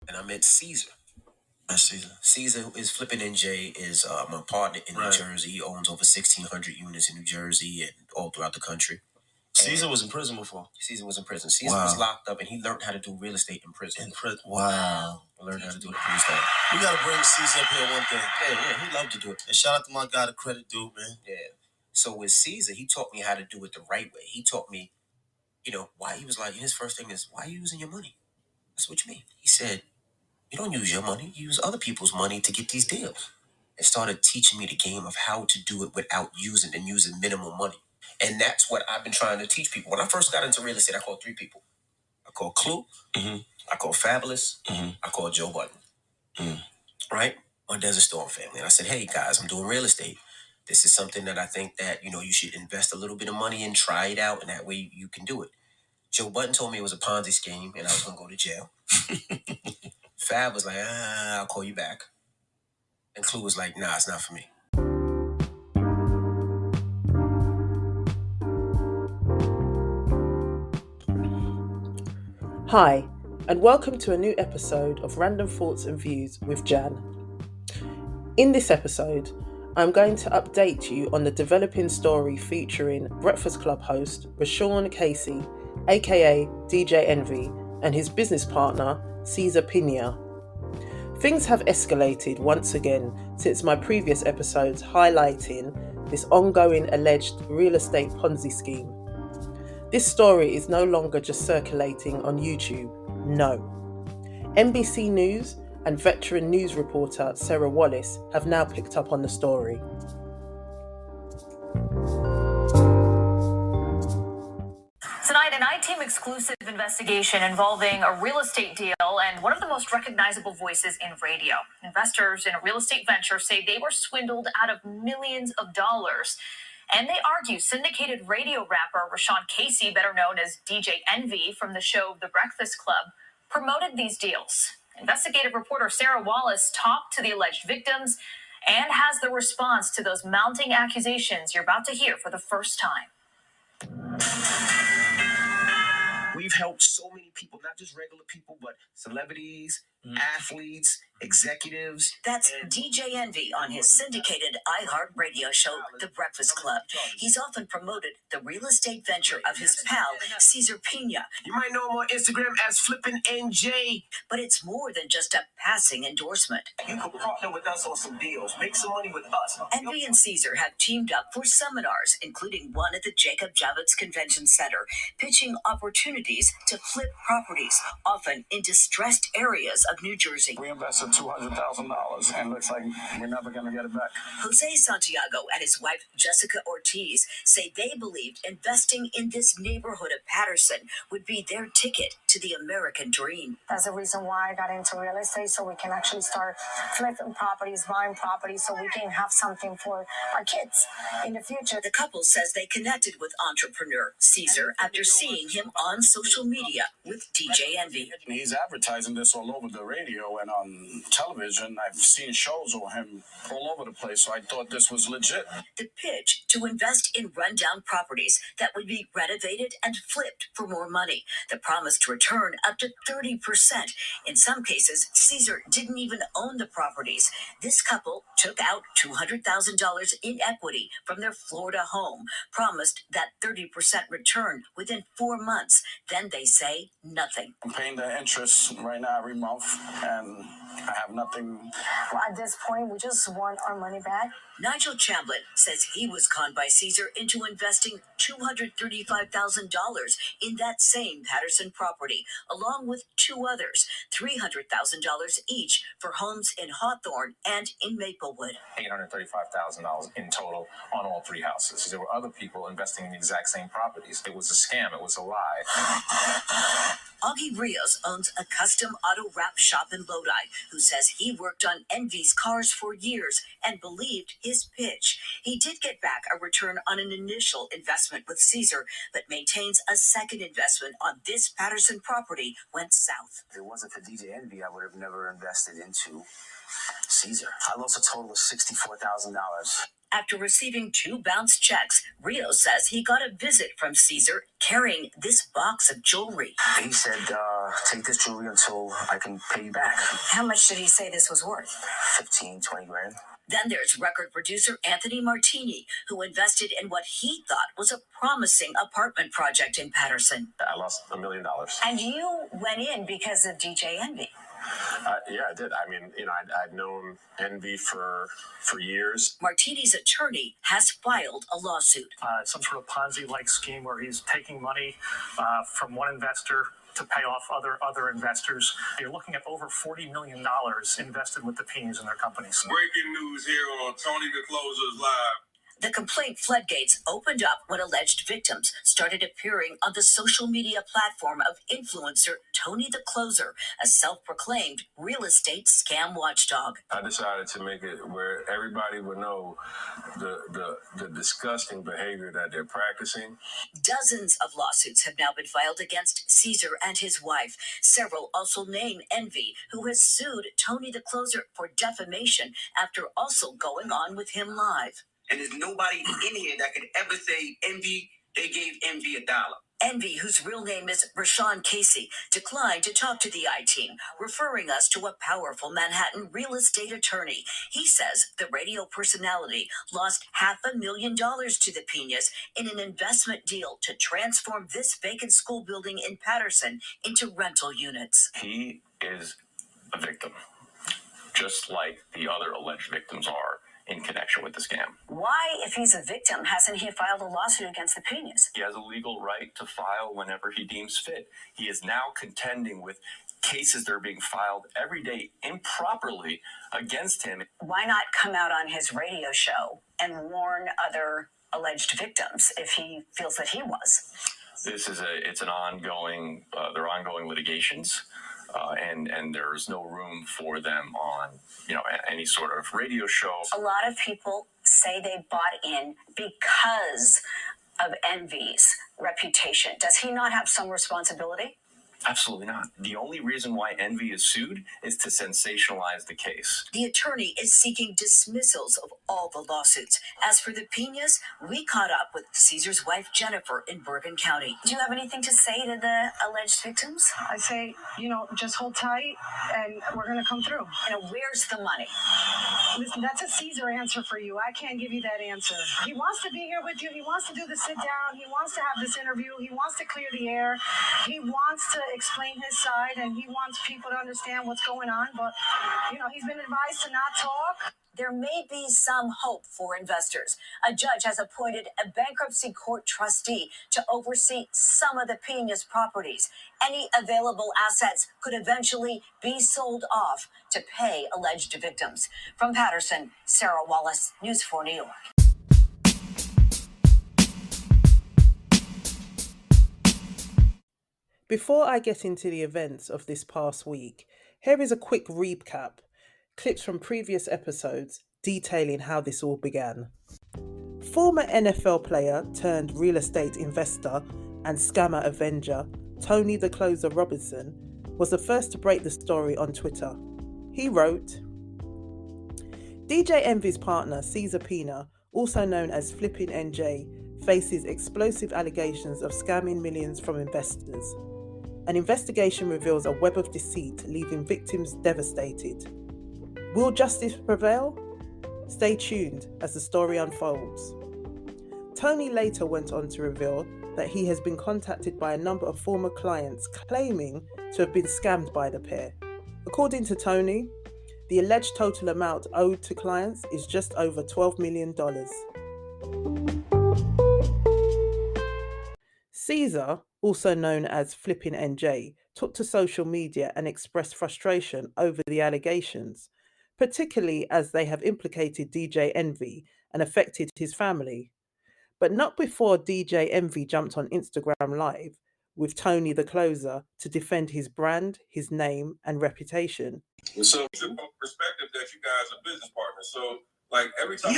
and I met Cesar. That's Cesar. Cesar is Flippin' NJ is my partner in New Jersey. He owns over 1,600 units in New Jersey and all throughout the country. Cesar was in prison before. Cesar was in prison. Cesar was locked up, and he learned how to do real estate in prison. Wow. Learned how to do it in prison. We gotta bring Cesar up here one day. Yeah, he loved to do it. And shout out to my guy, the credit dude, man. Yeah. So with Cesar, he taught me how to do it the right way. He taught me, why he was like, his first thing is, why are you using your money? That's what you mean. He said, you don't use your money, you use other people's money to get these deals. And started teaching me the game of how to do it without using minimum money. And that's what I've been trying to teach people. When I first got into real estate, I called 3 people. I called Clue, I called Fabulous, I called Joe Budden. Right? My Desert Storm family. And I said, hey guys, I'm doing real estate. This is something that I think that, you should invest a little bit of money in, try it out, and that way you can do it. Joe Budden told me it was a Ponzi scheme and I was going to go to jail. Fab was like, I'll call you back. And Clue was like, nah, it's not for me. Hi, and welcome to a new episode of Random Thoughts and Views with Jan. In this episode, I'm going to update you on the developing story featuring Breakfast Club host Raashaun Casey, aka DJ Envy, and his business partner Cesar Pina. Things have escalated once again since my previous episodes highlighting this ongoing alleged real estate Ponzi scheme. This story is no longer just circulating on YouTube, no. NBC News and veteran news reporter Sarah Wallace have now picked up on the story. Tonight, an I-Team exclusive investigation involving a real estate deal and one of the most recognizable voices in radio. Investors in a real estate venture say they were swindled out of millions of dollars. And they argue syndicated radio rapper Raashaun Casey, better known as DJ Envy from the show The Breakfast Club, promoted these deals. Investigative reporter Sarah Wallace talked to the alleged victims and has the response to those mounting accusations you're about to hear for the first time. We've helped so many people, not just regular people, but celebrities, athletes, executives. That's DJ Envy on his syndicated iHeart radio show, The Breakfast Club. He's often promoted the real estate venture of his pal, Cesar Pina. You might know him on Instagram as Flippin' NJ. But it's more than just a passing endorsement. You can partner with us on some deals, make some money with us. Envy and Cesar have teamed up for seminars, including one at the Jacob Javits Convention Center, pitching opportunities to flip properties, often in distressed areas of New Jersey. We invested $200,000 and looks like we're never going to get it back. Jose Santiago and his wife Jessica Ortiz say they believed investing in this neighborhood of Patterson would be their ticket to the American dream. That's the reason why I got into real estate, so we can actually start flipping properties, buying properties, so we can have something for our kids in the future. The couple says they connected with entrepreneur Cesar after seeing him on social media with DJ Envy. He's advertising this all over the radio and on television. I've seen shows of him all over the place, so I thought this was legit. The pitch to invest in rundown properties that would be renovated and flipped for more money. The promise to return up to 30%. In some cases, Cesar didn't even own the properties. This couple took out $200,000 in equity from their Florida home, promised that 30% return within 4 months. Then they say nothing. I'm paying the interest right now every month, and I have nothing. Well, at this point, we just want our money back. Nigel Chambliss says he was conned by Cesar into investing $235,000 in that same Patterson property, along with 2 others, $300,000 each for homes in Hawthorne and in Maplewood. $835,000 in total on all 3 houses. There were other people investing in the exact same properties. It was a scam. It was a lie. Augie Rios owns a custom auto wrap shop in Lodi, who says he worked on Envy's cars for years and believed his pitch. He did get back a return on an initial investment with Cesar, but maintains a second investment on this Patterson property went south. If it wasn't for DJ Envy, I would have never invested into Cesar, I lost a total of $64,000. After receiving 2 bounced checks, Rio says he got a visit from Cesar carrying this box of jewelry. He said, take this jewelry until I can pay you back. How much did he say this was worth? 15, 20 grand. Then there's record producer Anthony Martini, who invested in what he thought was a promising apartment project in Patterson. I lost $1 million. And you went in because of DJ Envy. Yeah, I did. I mean, I'd known Envy for years. Martini's attorney has filed a lawsuit. Some sort of Ponzi-like scheme where he's taking money from one investor to pay off other investors. You're looking at over $40 million invested with the Pinas in their companies. Breaking news here on Tony the Closer's Live. The complaint floodgates opened up when alleged victims started appearing on the social media platform of influencer Tony the Closer, a self-proclaimed real estate scam watchdog. I decided to make it where everybody would know the disgusting behavior that they're practicing. Dozens of lawsuits have now been filed against Cesar and his wife. Several also name Envy, who has sued Tony the Closer for defamation after also going on with him live. And there's nobody in here that could ever say Envy, they gave Envy $1. Envy, whose real name is Raashaun Casey, declined to talk to the I-Team, referring us to a powerful Manhattan real estate attorney. He says the radio personality lost $500,000 to the Pinas in an investment deal to transform this vacant school building in Patterson into rental units. He is a victim, just like the other alleged victims are in connection with the scam. Why, if he's a victim, hasn't he filed a lawsuit against the Pinas? He has a legal right to file whenever he deems fit. He is now contending with cases that are being filed every day improperly against him. Why not come out on his radio show and warn other alleged victims if he feels that he was? It's an ongoing, they're ongoing litigations. And there's no room for them on, any sort of radio show. A lot of people say they bought in because of Envy's reputation. Does he not have some responsibility? Absolutely not. The only reason why Envy is sued is to sensationalize the case. The attorney is seeking dismissals of all the lawsuits. As for the Pinas, we caught up with Cesar's wife, Jennifer, in Bergen County. Do you have anything to say to the alleged victims? I say, just hold tight and we're going to come through. Where's the money? Listen, that's a Cesar answer for you. I can't give you that answer. He wants to be here with you. He wants to do the sit down. He wants to have this interview. He wants to clear the air. He wants to explain his side and he wants people to understand what's going on. But, he's been advised to not talk. There may be some hope for investors. A judge has appointed a bankruptcy court trustee to oversee some of the Pinas properties. Any available assets could eventually be sold off to pay alleged victims. From Patterson, Sarah Wallace, News 4 New York. Before I get into the events of this past week, here is a quick recap, clips from previous episodes detailing how this all began. Former NFL player turned real estate investor and scammer avenger Tony the Closer Robinson was the first to break the story on Twitter. He wrote, DJ Envy's partner Cesar Pina, also known as Flippin' NJ, faces explosive allegations of scamming millions from investors. An investigation reveals a web of deceit, leaving victims devastated. Will justice prevail? Stay tuned as the story unfolds. Tony later went on to reveal that he has been contacted by a number of former clients claiming to have been scammed by the pair. According to Tony, the alleged total amount owed to clients is just over $12 million. Cesar, also known as Flippin' NJ, took to social media and expressed frustration over the allegations, particularly as they have implicated DJ Envy and affected his family. But not before DJ Envy jumped on Instagram Live with Tony the Closer to defend his brand, his name, and reputation. So it's a perspective that you guys are business partners. So like every time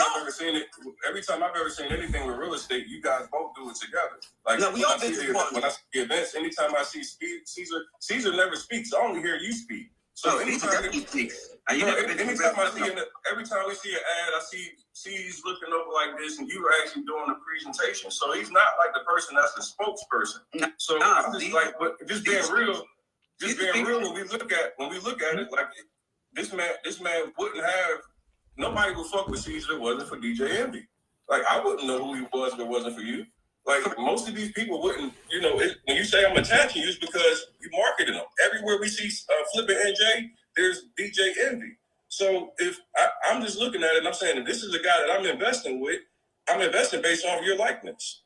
I've ever seen anything with real estate, you guys both do it together. Like no, we all business partners. When I see the events, anytime I see Caesar never speaks. I only hear you speak. So anytime he speaks. Anytime I see every time we see an ad, I see he's looking over like this, and you were actually doing the presentation. So he's not like the person that's the spokesperson. So I'm just like, but just being real. When we look at it, like this man wouldn't have nobody would fuck with Cesar if it wasn't for DJ Envy. Like I wouldn't know who he was if it wasn't for you. Like most of these people wouldn't, when you say I'm attaching you, it's because you marketed them. Everywhere we see Flippin' NJ, there's DJ Envy. So if I'm just looking at it and I'm saying, if this is a guy that I'm investing with, I'm investing based off your likeness.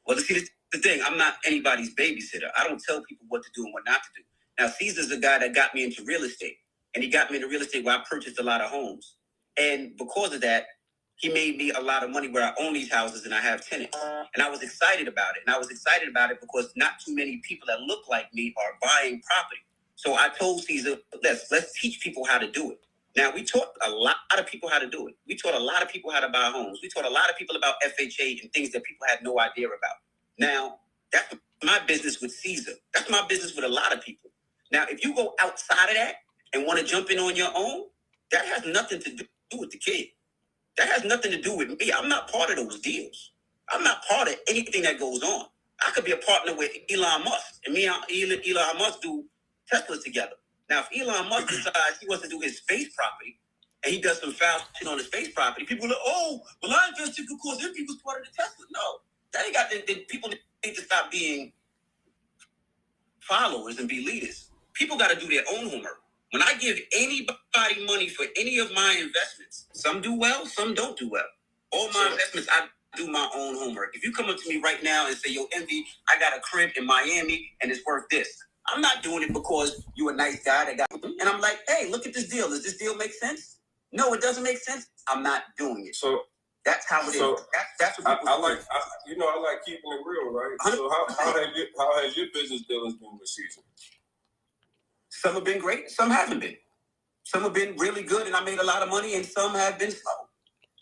Well, see, the thing, I'm not anybody's babysitter. I don't tell people what to do and what not to do. Now, Cesar's a guy that got me into real estate. And he got me into real estate where I purchased a lot of homes. And because of that, he made me a lot of money where I own these houses and I have tenants. And I was excited about it. And I was excited about it because not too many people that look like me are buying property. So I told Cesar, let's teach people how to do it. Now, we taught a lot of people how to do it. We taught a lot of people how to buy homes. We taught a lot of people about FHA and things that people had no idea about. Now, that's my business with Cesar. That's my business with a lot of people. Now, if you go outside of that and want to jump in on your own, that has nothing to do with the kid. That has nothing to do with me. I'm not part of those deals. I'm not part of anything that goes on. I could be a partner with Elon Musk, and me and Elon Musk do Tesla together. Now, if Elon Musk decides he wants to do his space property, and he does some foul shit on his space property, people are like, oh, well, I invested because Envy was part of the Tesla. No, that ain't got people need to stop being followers and be leaders. People got to do their own homework. When I give anybody money for any of my investments, some do well, some don't do well. All my investments, I do my own homework. If you come up to me right now and say, yo, Envy, I got a crib in Miami and it's worth this. I'm not doing it because you're a nice guy that got, and I'm like, hey, look at this deal. Does this deal make sense? No, it doesn't make sense. I'm not doing it. So that's how it is. That's what I like. I like keeping it real, right? 100%. So how has your business dealings been with Cesar? Some have been great, some haven't been. Some have been really good, and I made a lot of money, and some have been slow.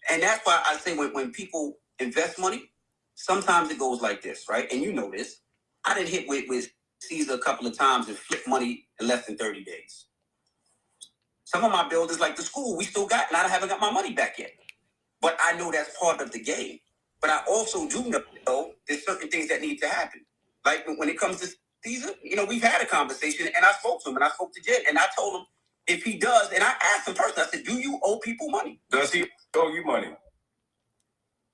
And that's why I say when people invest money, sometimes it goes like this, right? And you know this. I didn't hit with Cesar a couple of times and flip money in less than 30 days. Some of my builders, like the school, we still got, and I haven't got my money back yet. But I know that's part of the game. But I also do know there's certain things that need to happen. Like when it comes to Cesar, we've had a conversation, and I spoke to him, and I spoke to Jen, and I told him if he does, and I asked him personally, I said, do you owe people money? Does he owe you money?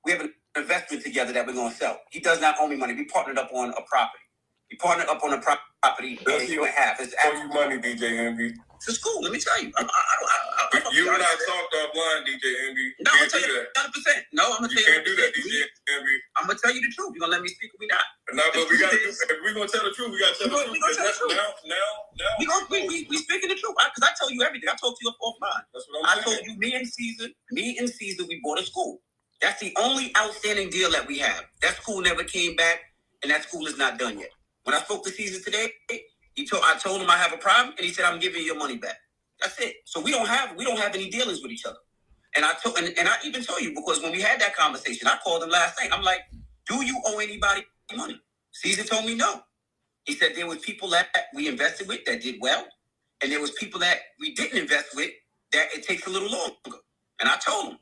We have an investment together that we're going to sell. He does not owe me money. We partnered up on a property. We partnered up on a property. Does he owe you money, DJ Envy? It's cool. Let me tell you. You and I talked offline, DJ Envy. No, I'm going to tell you 100%. No, I'm going to tell you. You can't do that, DJ Envy. I'm going to tell you the truth. You going to let me speak or we not? No, but we got to. If we're going to tell the truth, we got to tell the truth. We're going to tell the truth. Now. We speaking the truth. Because I tell you everything. I talk to you offline. That's what I'm saying. I told you, me and Cesar, we bought a school. That's the only outstanding deal that we have. That school never came back, and that school is not done yet. When I spoke to Cesar today, I told him I have a problem, and he said, I'm giving you your money back. That's it. So we don't have any dealings with each other. And I even told you, because when we had that conversation, I called him last night. I'm like, do you owe anybody money? Cesar told me no. He said there was people that we invested with that did well, and there was people that we didn't invest with that it takes a little longer. And I told him,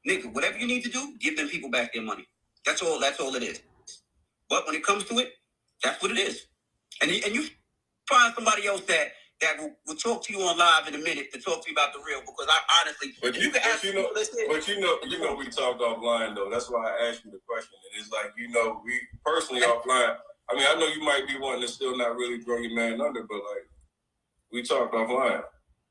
nigga, whatever you need to do, give them people back their money. That's all it is. But when it comes to it, that's what it is. And you find somebody else that will talk to you on live in a minute to talk to you about the real, because I honestly, we talked offline though. That's why I asked you the question. And it's like, we personally offline. I mean, I know you might be wanting to still not really throw your man under, but like, we talked offline.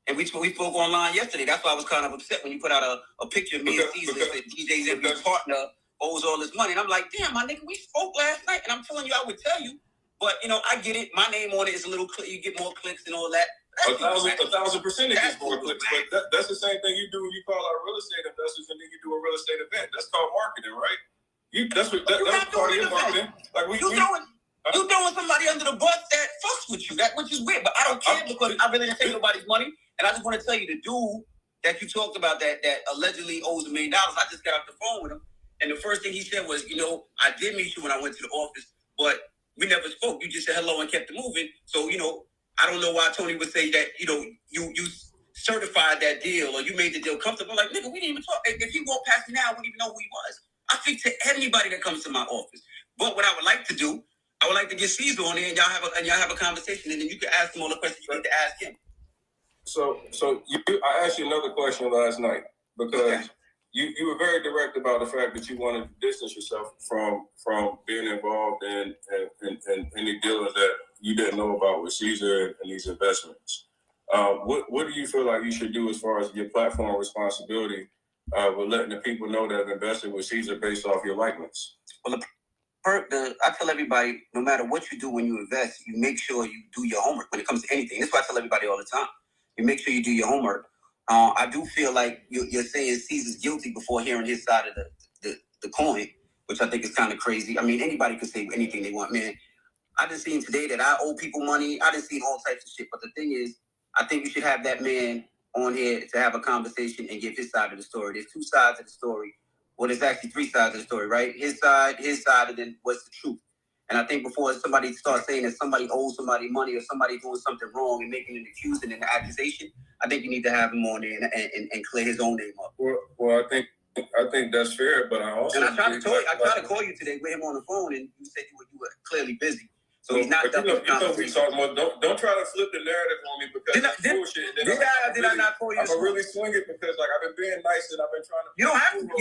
And we spoke online yesterday. That's why I was kind of upset when you put out a picture of me and Cesar that said DJ's every partner owes all this money. And I'm like, damn, my nigga, we spoke last night. And I'm telling you, I would tell you. But, I get it. My name on it is a little click. You get more clicks and all that. 1,000% gets more clicks. But that's the same thing you do when you call out real estate investors and then you do a real estate event. That's called marketing, right? That's part of your marketing. Like you throwing somebody under the bus that fucks with you, which is weird. But I don't care because I really didn't take nobody's money. And I just want to tell you, the dude that you talked about that allegedly owes $1 million, I just got off the phone with him. And the first thing he said was, I did meet you when I went to the office, but we never spoke. You just said hello and kept it moving. So, I don't know why Tony would say that, you certified that deal or you made the deal comfortable. Like, nigga, we didn't even talk. If he walked past me now, I wouldn't even know who he was. I speak to anybody that comes to my office. But what I would like to do, I would like to get Cesar on there and y'all have a conversation, and then you can ask him all the questions you need to ask him. So I asked you another question last night because you were very direct about the fact that you wanted to distance yourself from being involved in any dealings that you didn't know about with Cesar and these investments. What do you feel like you should do as far as your platform responsibility with letting the people know that have invested with Cesar based off your likeness? Well, I tell everybody, no matter what you do when you invest, you make sure you do your homework when it comes to anything. That's why I tell everybody all the time. You make sure you do your homework. I do feel like you're saying Cesar's guilty before hearing his side of the coin, which I think is kind of crazy. I mean, anybody can say anything they want, man. I just seen today that I owe people money. I just seen all types of shit. But the thing is, I think you should have that man on here to have a conversation and give his side of the story. There's two sides of the story. Well, there's actually three sides of the story, right? His side, and then what's the truth. And I think before somebody starts saying that somebody owes somebody money or somebody doing something wrong and making an accusation and an accusation, I think you need to have him on there and clear his own name up. Well, I think that's fair, but I also I tried to call you today with him on the phone, and you said you were clearly busy. So he's not. You know we talking about. Don't try to flip the narrative on me because that's bullshit. Did I not call you? I'm gonna really swing it because like I've been being nice and I've been trying to. You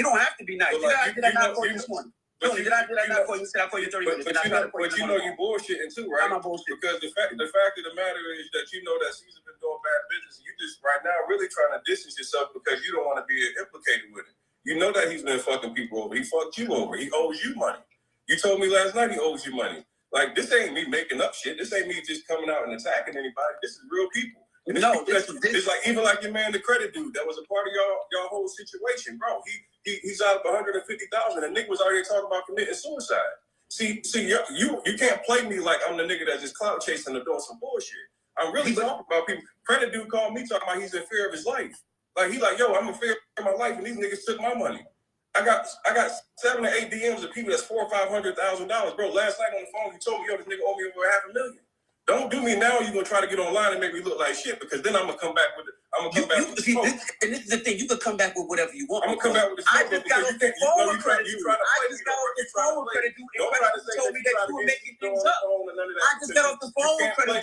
don't have to be nice. Did I not call you this morning? Did I not call you? Said I call you 30 minutes. But you know you bullshitting too, right? I'm not bullshit. Because the fact of the matter is that you know that Cesar's been doing bad business. You just right now really trying to distance yourself because you don't want to be implicated with it. You know that he's been fucking people over. He fucked you over. He owes you money. You told me last night he owes you money. Like, this ain't me making up shit. This ain't me just coming out and attacking anybody. This is real people. It's like, even like your man, the credit dude, that was a part of y'all whole situation, bro. He's out of $150,000, and Nick was already talking about committing suicide. See, you can't play me like I'm the nigga that's just clout chasing and doing some bullshit. I'm really talking about people. Credit dude called me talking about he's in fear of his life. Like, he like, yo, I'm in fear of my life, and these niggas took my money. I got 7 or 8 DMs of people that's $400,000 or $500,000, bro. Last night on the phone, he told me, yo, this nigga owe me over $500,000. Don't do me now. You're gonna try to get online and make me look like shit because then I'm gonna come back with it. And this is the thing. You can come back with whatever you want. I'm gonna come back with the smoke. I just got off the phone with credit. I just got off the phone with credit. And told me that you were making things up. I just got off the phone with credit,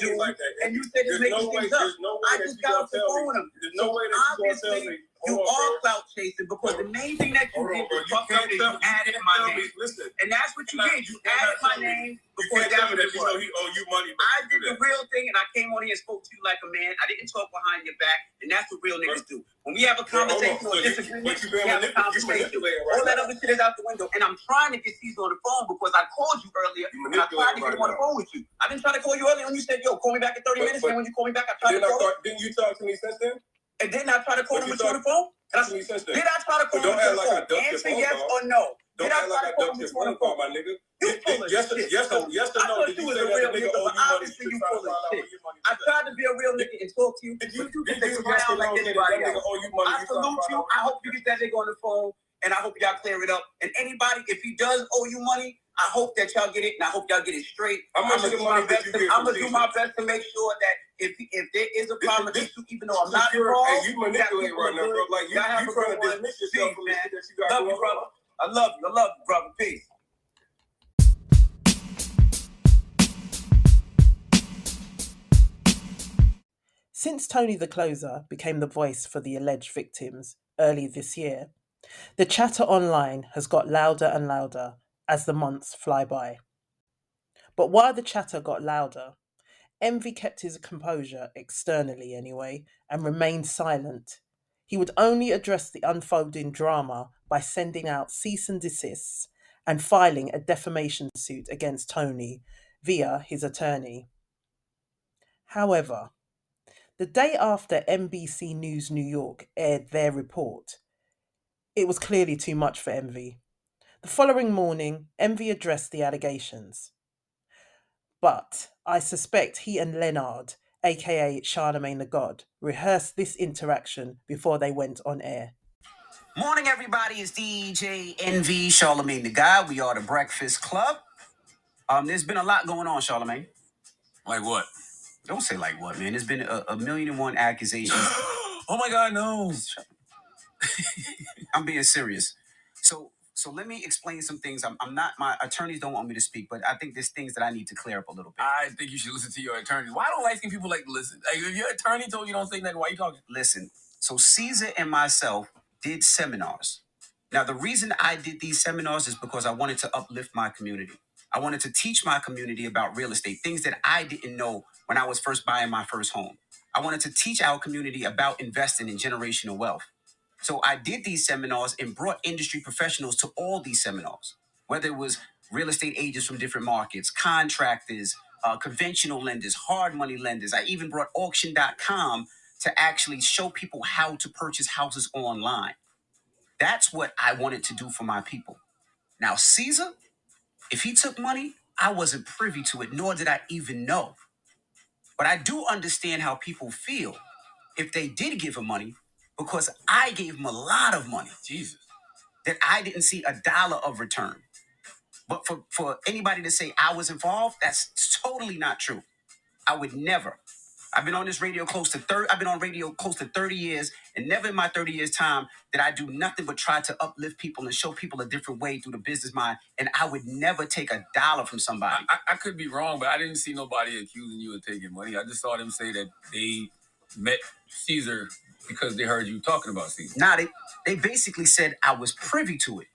and you said it's making things up. I just got off the phone with him. There's no way that you're gonna tell me. You are clout chasing because the main thing that you did was fuck up is you added my name. Listen, and that's what you did. You added my name before that you know he owe you money. I did the real thing, and I came on here and spoke to you like a man. I didn't talk behind your back, and that's what real niggas do. When we have a conversation or disagreement, we have a conversation. All that other shit is out the window. And I'm trying to get Cesar on the phone because I called you earlier, and I tried to get him on the phone with you. I didn't try to call you earlier when you said, yo, call me back in 30 minutes, and when you call me back, I tried to call you. Didn't you talk to me since then? And didn't I try to call him with you on the phone? Did I try to call him on the phone? Answer yes or no. Don't act like I ducked your phone call, my nigga. Yes or no? Did you say that the nigga owe you money? You full of shit. I tried to be a real nigga and talk to you. But you think you sound like anybody else. I salute you. I hope you get that nigga on the phone, and I hope y'all clear it up. And anybody, if he does owe you money, I hope that y'all get it, and I hope y'all get it straight. I'm gonna do my best to make sure that if there is a problem, even though I'm not involved, hey, you manipulate right now, bro. Like you trying to dismiss yourself from the shit that you got going on. Brother. I love you, brother. Peace. Since Tony the Closer became the voice for the alleged victims early this year, the chatter online has got louder and louder as the months fly by. But while the chatter got louder, Envy kept his composure, externally anyway, and remained silent. He would only address the unfolding drama by sending out cease and desists and filing a defamation suit against Tony via his attorney. However, the day after NBC News New York aired their report, it was clearly too much for Envy. The following morning, Envy addressed the allegations. But I suspect he and Leonard, aka Charlemagne the God, rehearsed this interaction before they went on air. Morning, everybody. It's DJ Envy, Charlemagne the God. We are the Breakfast Club. There's been a lot going on, Charlemagne. Like what? Don't say like what, man. There's been a million and one accusations. Oh my God, no. I'm being serious. So let me explain some things. I'm not, my attorneys don't want me to speak, but I think there's things that I need to clear up a little bit. I think you should listen to your attorney. Why don't light-skinned people like to listen? Like, if your attorney told you don't say nothing, why are you talking? Listen, so Cesar and myself did seminars. Now, the reason I did these seminars is because I wanted to uplift my community. I wanted to teach my community about real estate, things that I didn't know when I was first buying my first home. I wanted to teach our community about investing in generational wealth. So I did these seminars and brought industry professionals to all these seminars, whether it was real estate agents from different markets, contractors, conventional lenders, hard money lenders. I even brought auction.com to actually show people how to purchase houses online. That's what I wanted to do for my people. Now, Cesar, if he took money, I wasn't privy to it, nor did I even know. But I do understand how people feel if they did give him money, because I gave him a lot of money. Jesus. That I didn't see a dollar of return. But for anybody to say I was involved, that's totally not true. I would never. I've been on radio close to 30 years, and never in my 30 years time did I do nothing but try to uplift people and show people a different way through the business mind. And I would never take a dollar from somebody. I could be wrong, but I didn't see nobody accusing you of taking money. I just saw them say that they met Cesar because they heard you talking about Cesar. Nah, they basically said I was privy to it,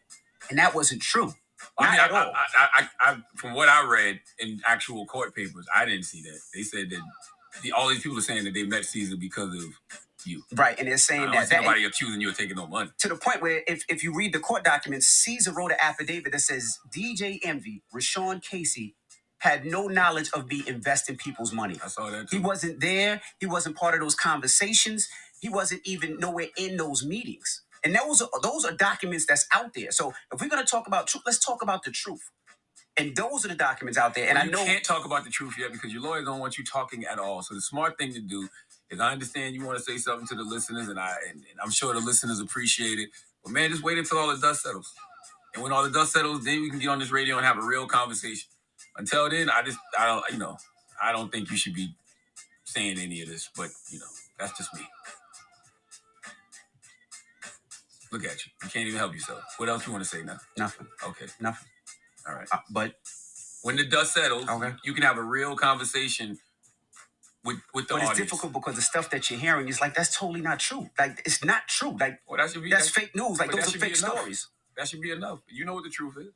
and that wasn't true. I from what I read in actual court papers, I didn't see that. They said that all these people are saying that they met Cesar because of you. Right, and they're saying that nobody accusing you of taking no money. To the point where if you read the court documents, Cesar wrote an affidavit that says DJ Envy, Raashaun Casey, had no knowledge of me investing people's money. I saw that too. He wasn't there. He wasn't part of those conversations. He wasn't even nowhere in those meetings. And those are documents that's out there. So if we're going to talk about truth, let's talk about the truth. And those are the documents out there. And I know you can't talk about the truth yet because your lawyers don't want you talking at all. So the smart thing to do is, I understand you want to say something to the listeners, and I'm sure the listeners appreciate it. But man, just wait until all the dust settles. And when all the dust settles, then we can get on this radio and have a real conversation. Until then, I don't think you should be saying any of this. But that's just me. Look at you. You can't even help yourself. What else you want to say now? Nothing. Okay. Nothing. All right. But when the dust settles, okay, you can have a real conversation with the audience. But it's difficult because the stuff that you're hearing is like, that's totally not true. Like, it's not true. Like, that's fake news. Like, those are fake stories. That should be enough. You know what the truth is.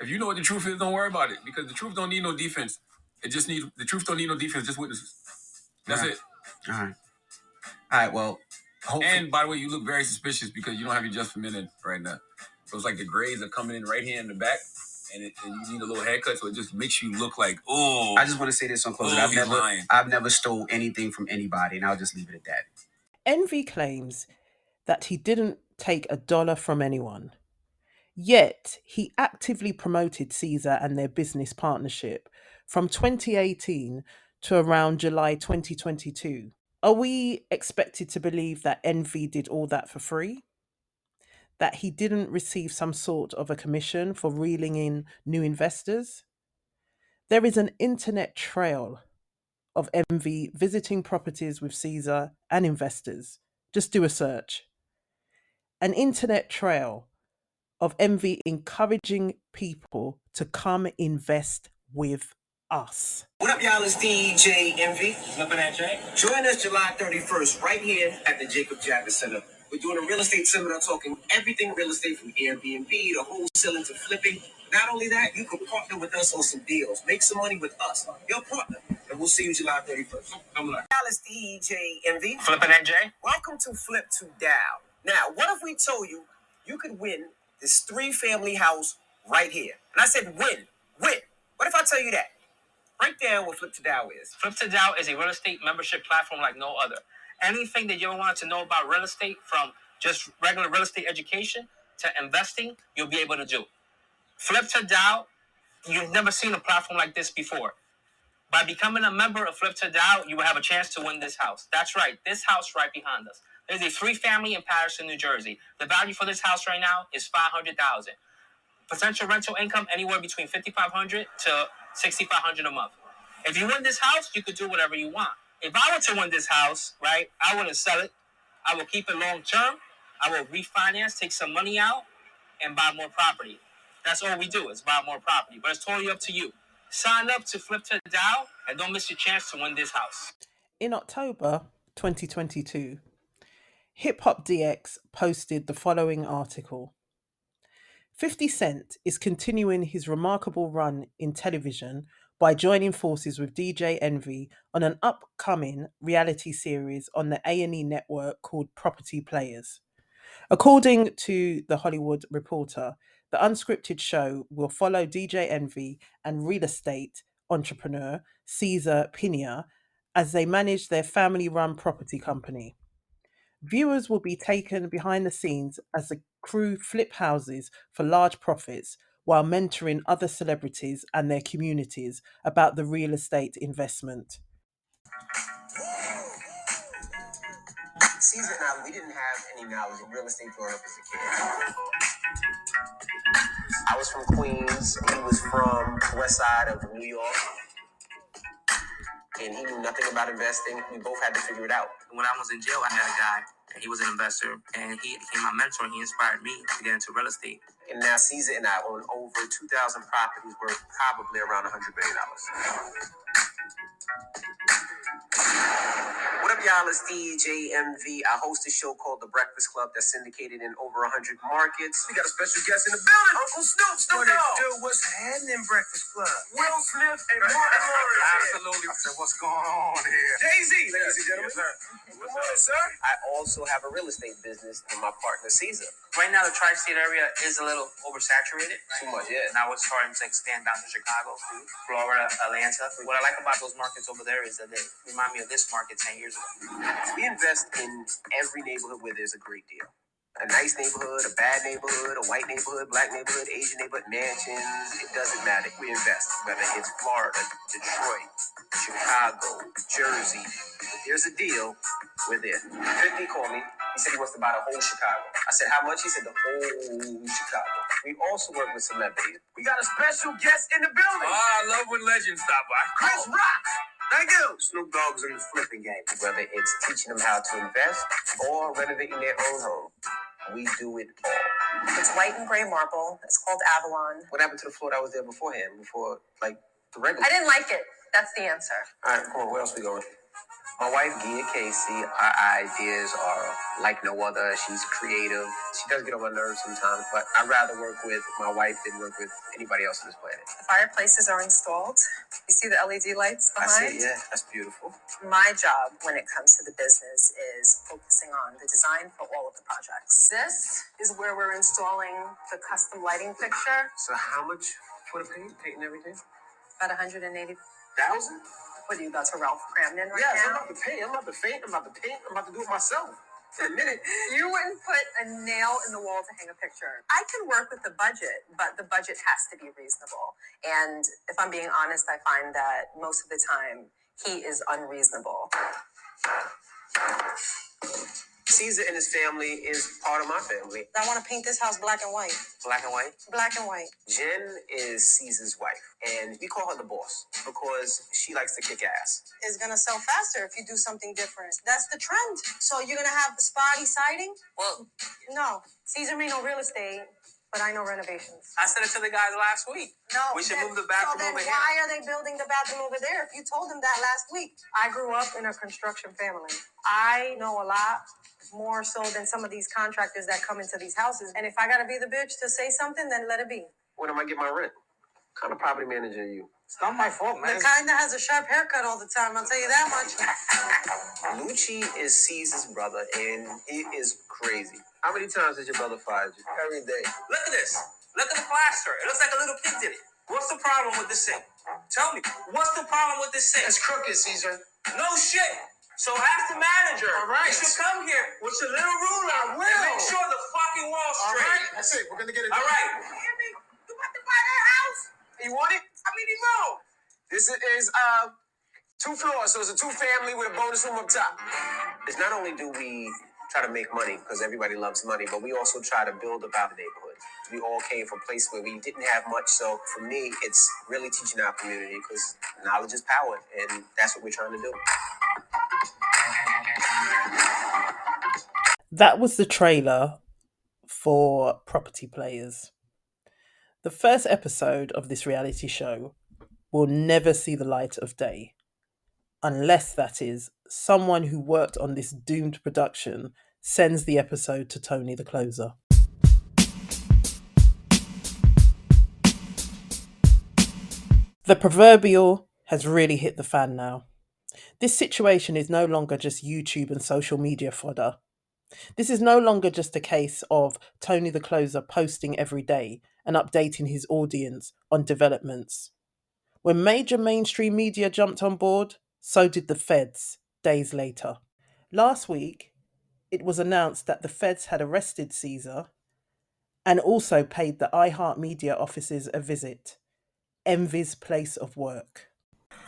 If you know what the truth is, don't worry about it, because the truth don't need no defense. The truth don't need no defense, just witnesses. That's it. All right. Well, and by the way, you look very suspicious because you don't have your just for minute right now. So it's like the grades are coming in right here in the back, and you need a little haircut, so it just makes you look like, oh. I just want to say this on closing. I've never stole anything from anybody, and I'll just leave it at that. Envy claims that he didn't take a dollar from anyone. Yet, he actively promoted Cesar and their business partnership from 2018 to around July 2022. Are we expected to believe that Envy did all that for free? That he didn't receive some sort of a commission for reeling in new investors? There is an internet trail of Envy visiting properties with Cesar and investors. Just do a search. An internet trail of Envy encouraging people to come invest with us. What up, y'all? It's DJ Envy. Flipping that Jay. Join us July 31st right here at the Jacob Javits Center. We're doing a real estate seminar talking everything real estate, from Airbnb to wholesaling to flipping. Not only that, you can partner with us on some deals. Make some money with us, your partner. And we'll see you July 31st. Y'all, it's DJ Envy. Flipping that Jay. Welcome to Flip to Dow. Now, what if we told you you could win this 3-family house right here? And I said win. What if I tell you that? Break down what Flip to Dow is. Flip to Dow is a real estate membership platform like no other. Anything that you ever wanted to know about real estate, from just regular real estate education to investing, you'll be able to do. Flip to Dow, you've never seen a platform like this before. By becoming a member of Flip to Dow, you will have a chance to win this house. That's right, this house right behind us. There's a 3-family in Patterson, New Jersey. The value for this house right now is $500,000. Potential rental income anywhere between $5,500 to $6,500 a month. If you win this house, you could do whatever you want. If I were to win this house, right, I wouldn't sell it. I will keep it long term. I will refinance, take some money out, and buy more property. That's all we do is buy more property. But it's totally up to you. Sign up to Flip to Dow and don't miss your chance to win this house. In October 2022, Hip Hop DX posted the following article. 50 Cent is continuing his remarkable run in television by joining forces with DJ Envy on an upcoming reality series on the A&E network called Property Players. According to The Hollywood Reporter, the unscripted show will follow DJ Envy and real estate entrepreneur Cesar Pina as they manage their family-run property company. Viewers will be taken behind the scenes as the crew flip houses for large profits while mentoring other celebrities and their communities about the real estate investment. Cesar and I, we didn't have any knowledge of real estate growing up as a kid. I was from Queens. He was from the west side of New York. And he knew nothing about investing. We both had to figure it out. When I was in jail, I met a guy, and he was an investor, and he became my mentor, and he inspired me to get into real estate. And now Cesar and I own over 2,000 properties worth probably around $100 billion. What up, y'all? It's DJ MV. I host a show called The Breakfast Club that's syndicated in over 100 markets. We got a special guest in the building, Uncle Snoop. Snoop Dogg. What's happening, Breakfast Club? Will Smith and Martin Lawrence. Absolutely. I said, what's going on here? Jay-Z, ladies and gentlemen. Yes, sir. Good morning, sir. I also have a real estate business with my partner, Cesar. Right now, the tri-state area is a little oversaturated. Too much, yeah. Now it's starting to expand down to Chicago, Florida, Atlanta. What I like about those markets over there is that they remind me of this market 10 years ago. We invest in every neighborhood where there's a great deal. A nice neighborhood, a bad neighborhood, a white neighborhood, black neighborhood, Asian neighborhood, mansions. It doesn't matter. We invest, whether it's Florida, Detroit, Chicago, Jersey. If there's a deal, we're there. 50 called me. He said he wants to buy the whole Chicago. I said, how much? He said, the whole Chicago. We also work with celebrities. We got a special guest in the building. I love when legends stop by. Chris Rock. Thank you. Snoop Dogg's in the flipping game. Whether it's teaching them how to invest or renovating their own home, we do it all. It's white and gray marble. It's called Avalon. What happened to the floor that was there beforehand? Before, like, the regular? I didn't like it. That's the answer. All right, come on. Where else we going? My wife, Gia Casey, our ideas are like no other. She's creative. She does get on my nerves sometimes, but I'd rather work with my wife than work with anybody else on this planet. The fireplaces are installed. You see the LED lights behind? I see, yeah. That's beautiful. My job when it comes to the business is focusing on the design for all of the projects. This is where we're installing the custom lighting fixture. So how much for the paint and everything? About $180,000. 1,000? What are you about to Ralph Cramden right yes, now? I'm about to paint. I'm about to paint. I'm about to paint. I'm about to do it myself. In a minute. You wouldn't put a nail in the wall to hang a picture. I can work with the budget, but the budget has to be reasonable. And if I'm being honest, I find that most of the time he is unreasonable. Cesar and his family is part of my family. I want to paint this house black and white. Black and white? Black and white. Jen is Cesar's wife, and we call her the boss because she likes to kick ass. It's going to sell faster if you do something different. That's the trend. So you're going to have spotty siding? Well, no. Cesar may know real estate, but I know renovations. I said it to the guys last week. No. We should move the bathroom over here. Why are they building the bathroom over there if you told them that last week? I grew up in a construction family. I know a lot more so than some of these contractors that come into these houses. And if I got to be the bitch to say something, then let it be. When am I get my rent? What kind of property manager are you? It's not my fault, man. The kind that has a sharp haircut all the time, I'll tell you that much. Lucci is Cesar's brother, and he is crazy. How many times has your brother fired you? Every day. Look at this. Look at the plaster. It looks like a little pig did it. What's the problem with this thing? Tell me. What's the problem with this thing? It's crooked, Cesar. No shit. So ask the manager. All right. You should come here with your little ruler. I will. And make sure the fucking wall's All straight. right. That's it. We're going to get it done. All right. You about to buy that house? You want it? How many more? This is 2 floors, so it's a 2-family with a bonus room up top. It's not only do we try to make money, because everybody loves money, but we also try to build about the neighborhood. We all came from a place where we didn't have much, so for me, it's really teaching our community, because knowledge is power, and that's what we're trying to do. That was the trailer for Property Players. The first episode of this reality show will never see the light of day, unless, that is, someone who worked on this doomed production sends the episode to Tony the Closer. The proverbial has really hit the fan now. This situation is no longer just YouTube and social media fodder. This is no longer just a case of Tony the Closer posting every day and updating his audience on developments. When major mainstream media jumped on board, so did the feds days later. Last week, it was announced that the feds had arrested Cesar and also paid the iHeartMedia offices a visit, Envy's place of work.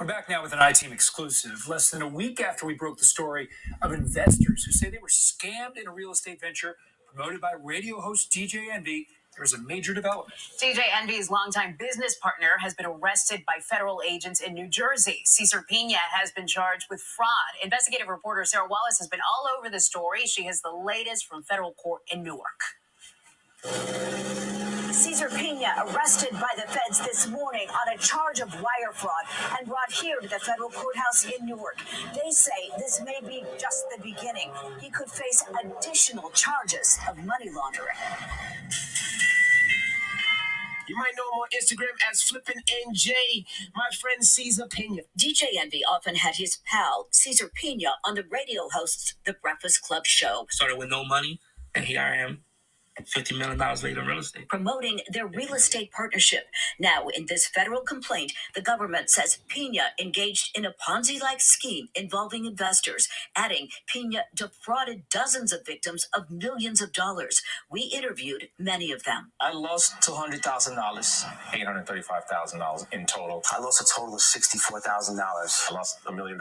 We're back now with an iTeam exclusive. Less than a week after we broke the story of investors who say they were scammed in a real estate venture promoted by radio host DJ Envy, there's a major development. DJ Envy's longtime business partner has been arrested by federal agents in New Jersey. Cesar Pina has been charged with fraud. Investigative reporter Sarah Wallace has been all over the story. She has the latest from federal court in Newark. Cesar Pina arrested by the feds this morning on a charge of wire fraud and brought here to the federal courthouse in Newark. They say this may be just the beginning. He could face additional charges of money laundering. You might know him on Instagram as Flippin' NJ, my friend Cesar Pina. DJ Envy often had his pal, Cesar Pina, on the radio host's The Breakfast Club show. Started with no money, and here I am. $50 million later in real estate. Promoting their real estate partnership. Now, in this federal complaint, the government says Pina engaged in a Ponzi-like scheme involving investors, adding Pina defrauded dozens of victims of millions of dollars. We interviewed many of them. I lost $200,000. $835,000 in total. I lost a total of $64,000. I lost $1 million.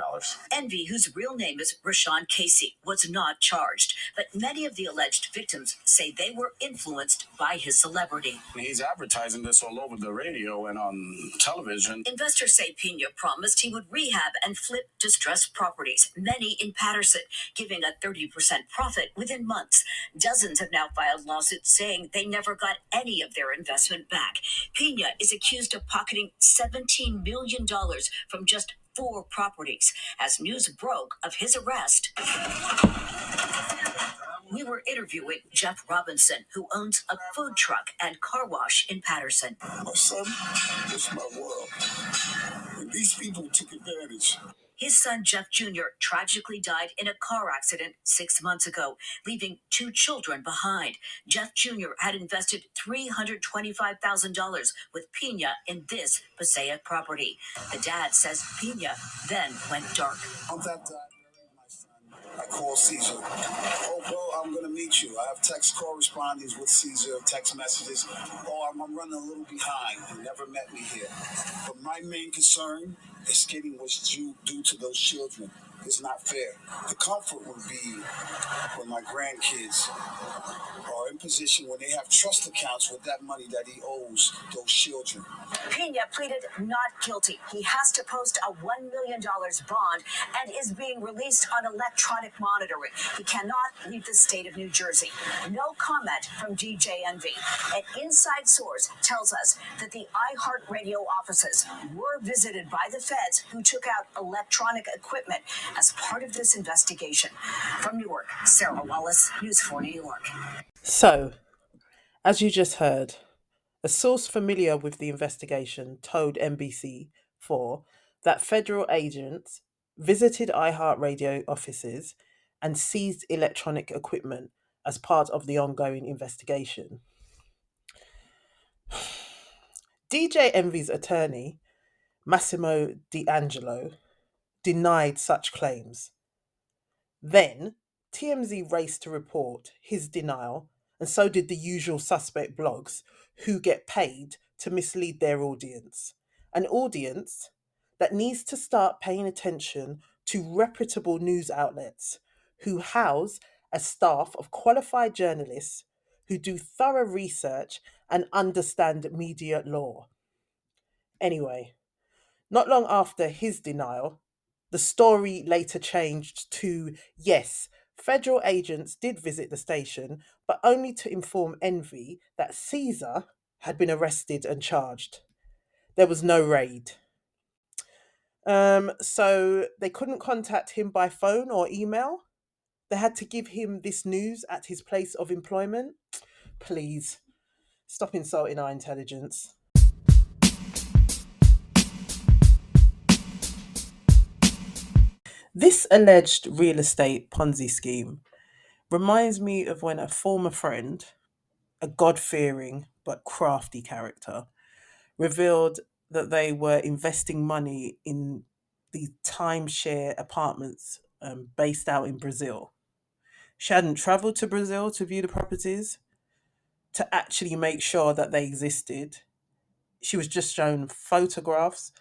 Envy, whose real name is Raashaun Casey, was not charged, but many of the alleged victims say they were influenced by his celebrity. He's advertising this all over the radio and on television. Investors say Pina promised he would rehab and flip distressed properties, many in Patterson, giving a 30% profit within months. Dozens have now filed lawsuits saying they never got any of their investment back. Pina is accused of pocketing $17 million from just 4 properties. As news broke of his arrest, we were interviewing Jeff Robinson, who owns a food truck and car wash in Patterson. My son, this is my world. And these people took advantage. His son, Jeff Jr., tragically died in a car accident 6 months ago, leaving 2 children behind. Jeff Jr. had invested $325,000 with Pina in this Passaic property. The dad says Pina then went dark. I'm that guy. I call Cesar. Oh, bro, I'm going to meet you. I have text correspondence with Cesar, text messages. Oh, I'm running a little behind. He never met me here. But my main concern is getting what's due to those children. It's not fair. The comfort would be when my grandkids are in position when they have trust accounts with that money that he owes those children. Pina pleaded not guilty. He has to post a $1 million bond and is being released on electronic monitoring. He cannot leave the state of New Jersey. No comment from DJ Envy. An inside source tells us that the iHeartRadio offices were visited by the feds, who took out electronic equipment as part of this investigation. From Newark, Sarah Wallace, News 4 New York. So, as you just heard, a source familiar with the investigation told NBC4 that federal agents visited iHeartRadio offices and seized electronic equipment as part of the ongoing investigation. DJ Envy's attorney, Massimo D'Angelo, denied such claims. Then, TMZ raced to report his denial, and so did the usual suspect blogs who get paid to mislead their audience. An audience that needs to start paying attention to reputable news outlets who house a staff of qualified journalists who do thorough research and understand media law. Anyway, not long after his denial, the story later changed to, yes, Federal agents did visit the station, but only to inform Envy that Cesar had been arrested and charged. There was no raid. So they couldn't contact him by phone or email. They had to give him this news at his place of employment. Please, stop insulting our intelligence. This alleged real estate Ponzi scheme reminds me of when a former friend, a God fearing but crafty character, revealed that they were investing money in the timeshare apartments based out in Brazil. She hadn't traveled to Brazil to view the properties to actually make sure that they existed. She was just shown photographs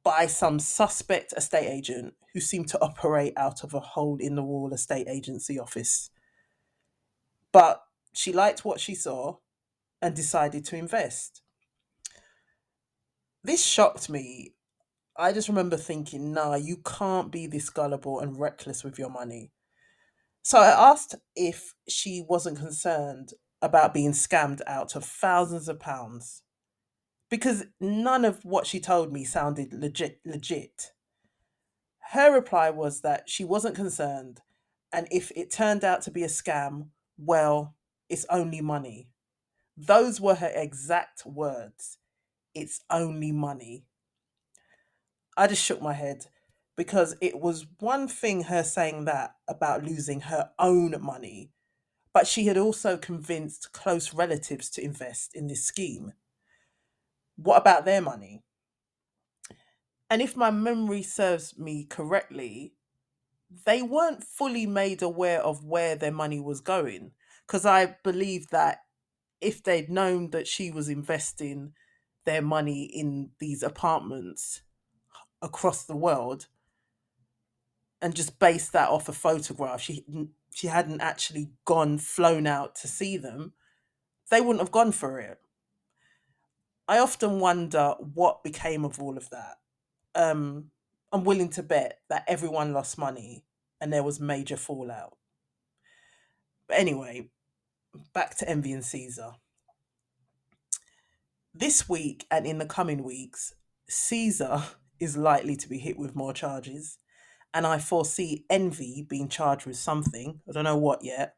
by some suspect estate agent who seemed to operate out of a hole in the wall estate agency office. But she liked what she saw and decided to invest. This shocked me. I just remember thinking, nah, you can't be this gullible and reckless with your money. So I asked if she wasn't concerned about being scammed out of thousands of pounds because none of what she told me sounded legit. Her reply was that she wasn't concerned, and if it turned out to be a scam, well, it's only money. Those were her exact words. It's only money. I just shook my head because it was one thing her saying that about losing her own money, but she had also convinced close relatives to invest in this scheme. What about their money? And if my memory serves me correctly, they weren't fully made aware of where their money was going. Because I believe that if they'd known that she was investing their money in these apartments across the world and just based that off a photograph, she hadn't actually flown out to see them, they wouldn't have gone for it. I often wonder what became of all of that. Um, I'm willing to bet that everyone lost money and there was major fallout. But anyway, back to Envy and Caesar. This week and in the coming weeks, Caesar is likely to be hit with more charges, and I foresee Envy being charged with something. I don't know what yet.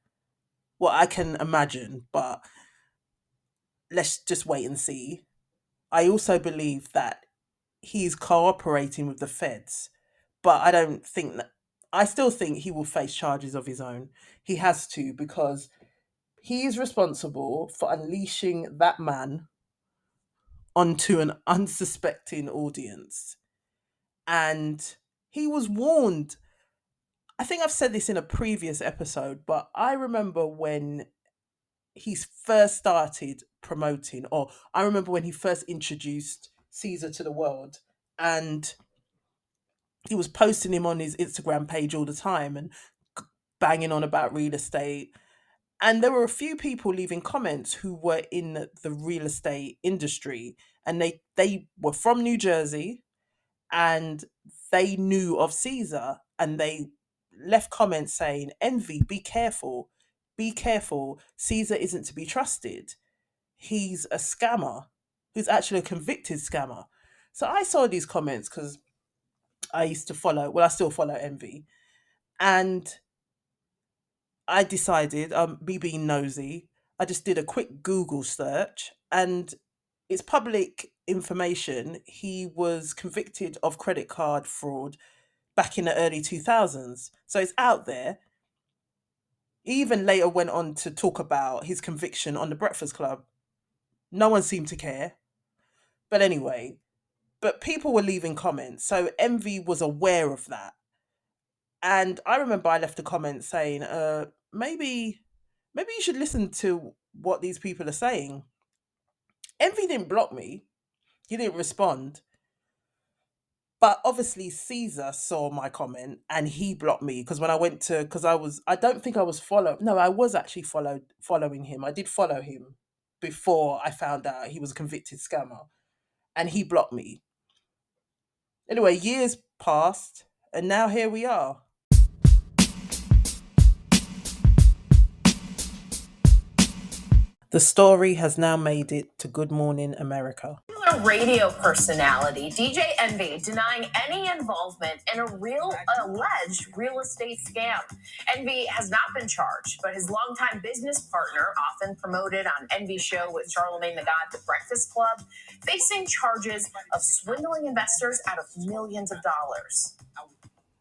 Well, I can imagine, but let's just wait and see. I also believe that he's cooperating with the feds, but I don't think that. I still think he will face charges of his own. He has to because he is responsible for unleashing that man onto an unsuspecting audience. And he was warned. I think I've said this in a previous episode, but I remember when he first started promoting, or I remember when he first introduced Caesar to the world, and he was posting him on his Instagram page all the time and banging on about real estate. And there were a few people leaving comments who were in the real estate industry, and they were from New Jersey, and they knew of Caesar, and they left comments saying, Envy, be careful, Caesar isn't to be trusted, he's a scammer, who's actually a convicted scammer. So I saw these comments because I used to follow, well, I still follow Envy, and I decided, me being nosy, I just did a quick Google search, and it's public information. He was convicted of credit card fraud back in the early 2000s. So it's out there. He even later went on to talk about his conviction on the Breakfast Club. No one seemed to care. But anyway, but people were leaving comments. So Envy was aware of that. And I remember I left a comment saying, maybe you should listen to what these people are saying. Envy didn't block me. He didn't respond. But obviously Caesar saw my comment and he blocked me because when I went to because I don't think I was no, I was actually following him. I did follow him before I found out he was a convicted scammer, and he blocked me. Anyway, years passed and now here we are. The story has now made it to Good Morning America. A radio personality, DJ Envy, denying any involvement in a alleged real estate scam. Envy has not been charged, but his longtime business partner, often promoted on Envy's show with Charlamagne the God, The Breakfast Club, facing charges of swindling investors out of millions of dollars.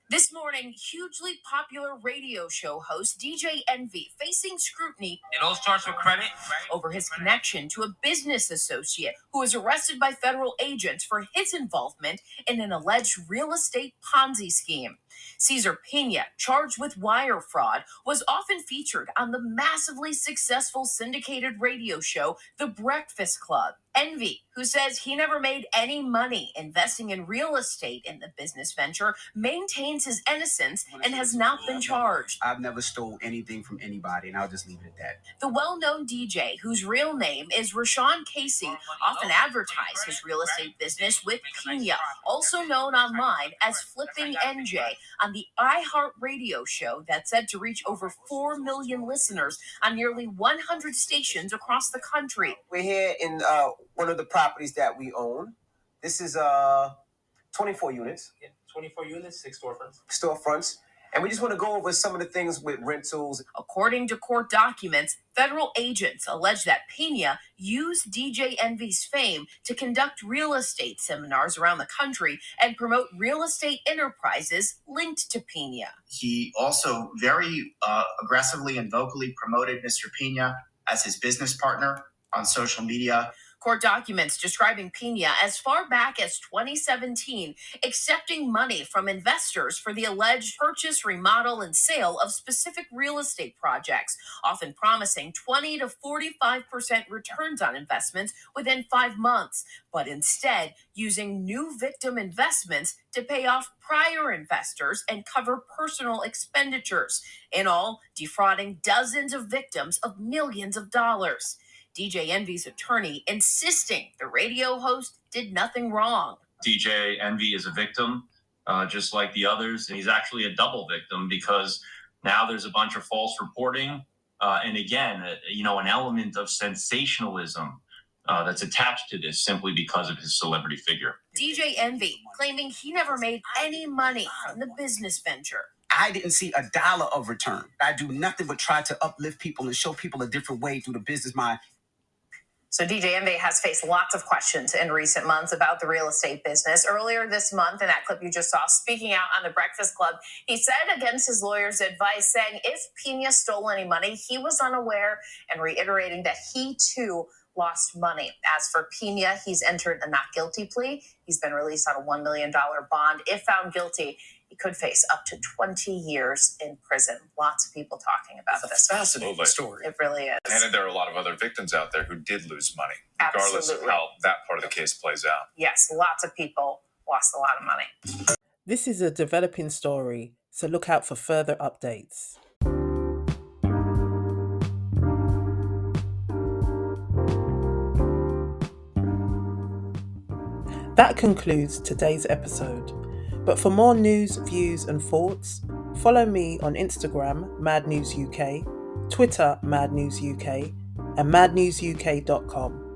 This morning, hugely popular radio show host DJ Envy facing scrutiny. It all starts with credit, right? Over his connection to a business associate who was arrested by federal agents for his involvement in an alleged real estate Ponzi scheme. Cesar Pina, charged with wire fraud, was often featured on the massively successful syndicated radio show The Breakfast Club. Envy, who says he never made any money investing in real estate in the business venture, maintains his innocence and has not been charged. I've never stole anything from anybody, and I'll just leave it at that. The well-known DJ, whose real name is Raashaun Casey, often advertised his real estate business with Pina, also known online as Flipping NJ, on the iHeart radio show that's said to reach over 4 million listeners on nearly 100 stations across the country. We're here in one of the properties that we own. This is 24 units. Yeah, 24 units, 6 Storefronts. And we just want to go over some of the things with rentals. According to court documents, federal agents allege that Pina used DJ Envy's fame to conduct real estate seminars around the country and promote real estate enterprises linked to Pina. He also very aggressively and vocally promoted Mr. Pina as his business partner on social media. Court documents describing Pina as far back as 2017, accepting money from investors for the alleged purchase, remodel, and sale of specific real estate projects, often promising 20 to 45% returns on investments within 5 months, but instead using new victim investments to pay off prior investors and cover personal expenditures, in all defrauding dozens of victims of millions of dollars. DJ Envy's attorney insisting the radio host did nothing wrong. DJ Envy is a victim, just like the others. And he's actually a double victim because now there's a bunch of false reporting. And again, an element of sensationalism that's attached to this simply because of his celebrity figure. DJ Envy claiming he never made any money from the business venture. I didn't see a dollar of return. I do nothing but try to uplift people and show people a different way through the business mind. So DJ Envy has faced lots of questions in recent months about the real estate business. Earlier this month, in that clip you just saw, speaking out on The Breakfast Club, he said against his lawyer's advice, saying if Pina stole any money, he was unaware, and reiterating that he too lost money. As for Pina, he's entered a not guilty plea. He's been released on a $1 million bond. If found guilty, he could face up to 20 years in prison. Lots of people talking about this. Fascinating story. It really is. And there are a lot of other victims out there who did lose money, regardless Absolutely. of how that part of the case plays out. Yes, lots of people lost a lot of money. This is a developing story, so look out for further updates. That concludes today's episode. But for more news, views, and thoughts, follow me on Instagram, Mad News UK, Twitter, Mad News UK, and madnewsuk.com.